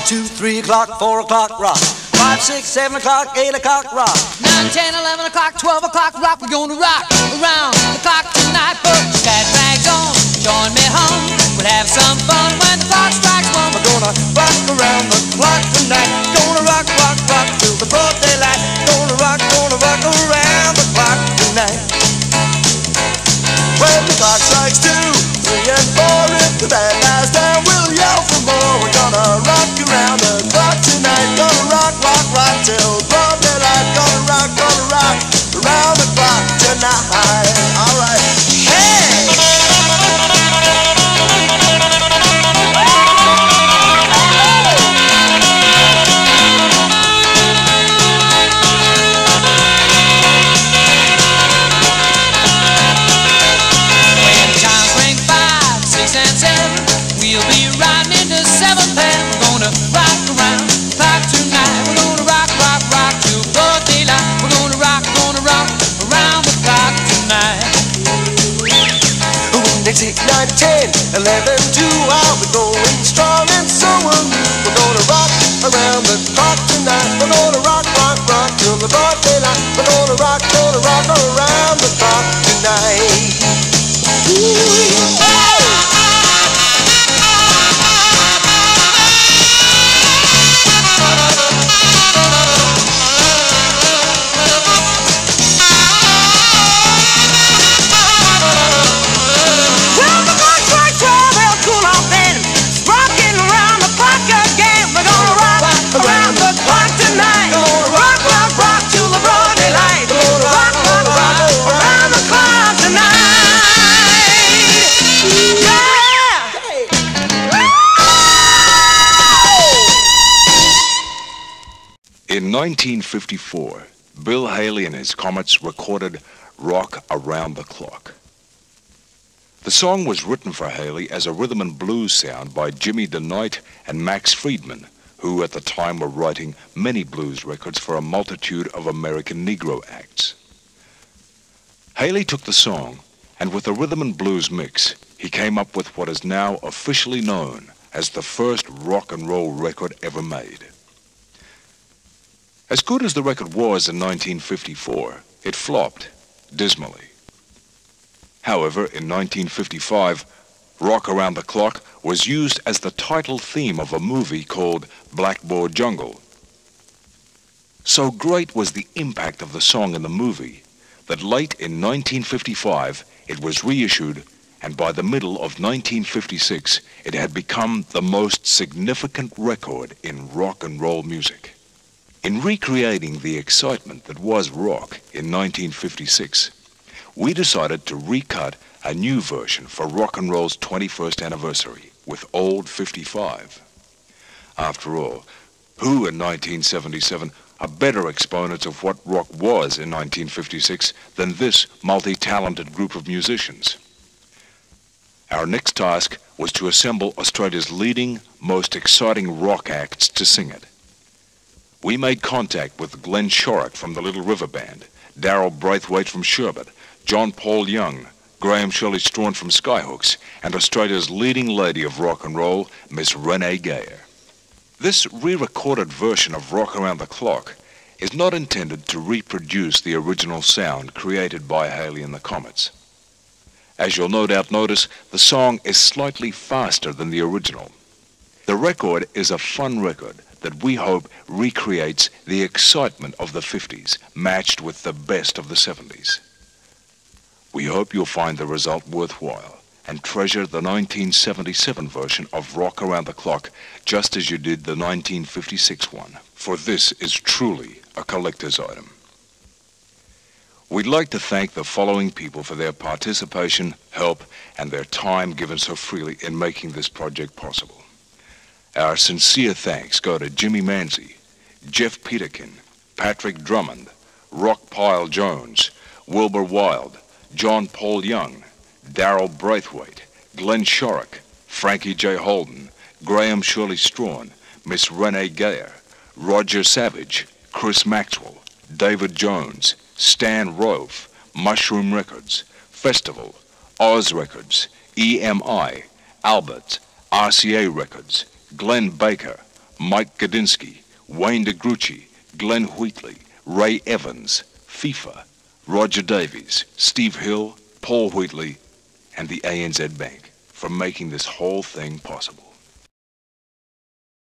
2, 3 o'clock, 4 o'clock, rock. 5, 6, 7 o'clock, 8 o'clock, rock. 9, 10, 11 o'clock, 12 o'clock, rock. We're gonna rock around the clock tonight. Put your cat rags on, join me home. We'll have some fun when the clock strikes 1. We're gonna rock around the clock tonight. Gonna rock, rock, rock till the broad daylight. Gonna rock around the clock tonight. When the clock strikes 2, 3 and 4, if the band lies down, we'll yell for more. We're gonna rock around the clock tonight. Gonna rock, rock, rock till broad daylight. Gonna rock around the clock tonight. All right. Hey! We'll be riding into 7th and we're gonna rock around the clock tonight. We're gonna rock, rock, rock till broad daylight. We're gonna rock around the clock tonight. When they take 9, 10, 11, 2, I'll be going strong and so will you. We're gonna rock around the clock tonight. We're gonna rock, rock, rock till the broad daylight. We're gonna rock around the clock tonight. Ooh. In 1954, Bill Haley and his Comets recorded Rock Around the Clock. The song was written for Haley as a rhythm and blues sound by Jimmy DeKnight and Max Friedman, who at the time were writing many blues records for a multitude of American Negro acts. Haley took the song, and with a rhythm and blues mix, he came up with what is now officially known as the first rock and roll record ever made. As good as the record was in 1954, it flopped dismally. However, in 1955, Rock Around the Clock was used as the title theme of a movie called Blackboard Jungle. So great was the impact of the song in the movie that late in 1955 it was reissued, and by the middle of 1956 it had become the most significant record in rock and roll music. In recreating the excitement that was rock in 1956, we decided to recut a new version for rock and roll's 21st anniversary with Old 55. After all, who in 1977 are better exponents of what rock was in 1956 than this multi-talented group of musicians? Our next task was to assemble Australia's leading, most exciting rock acts to sing it. We made contact with Glen Shorrock from the Little River Band, Darryl Braithwaite from Sherbet, John Paul Young, Shirley Strachan from Skyhooks, and Australia's leading lady of rock and roll, Miss Rene Geyer. This re-recorded version of Rock Around the Clock is not intended to reproduce the original sound created by Haley and the Comets. As you'll no doubt notice, the song is slightly faster than the original. The record is a fun record that we hope recreates the excitement of the 50s, matched with the best of the 70s. We hope you'll find the result worthwhile and treasure the 1977 version of Rock Around the Clock just as you did the 1956 one, for this is truly a collector's item. We'd like to thank the following people for their participation, help, and their time given so freely in making this project possible. Our sincere thanks go to Jimmy Manzi, Jeff Peterkin, Patrick Drummond, Rockpile Jones, Wilbur Wild, John Paul Young, Darryl Braithwaite, Glen Shorrock, Frankie J. Holden, Shirley Strachan, Miss Rene Geyer, Roger Savage, Chris Maxwell, David Jones, Stan Rove, Mushroom Records, Festival, Oz Records, EMI, Albert, RCA Records, Glenn Baker, Mike Gadinsky, Wayne DeGrucci, Glenn Wheatley, Ray Evans, FIFA, Roger Davies, Steve Hill, Paul Wheatley, and the ANZ Bank for making this whole thing possible.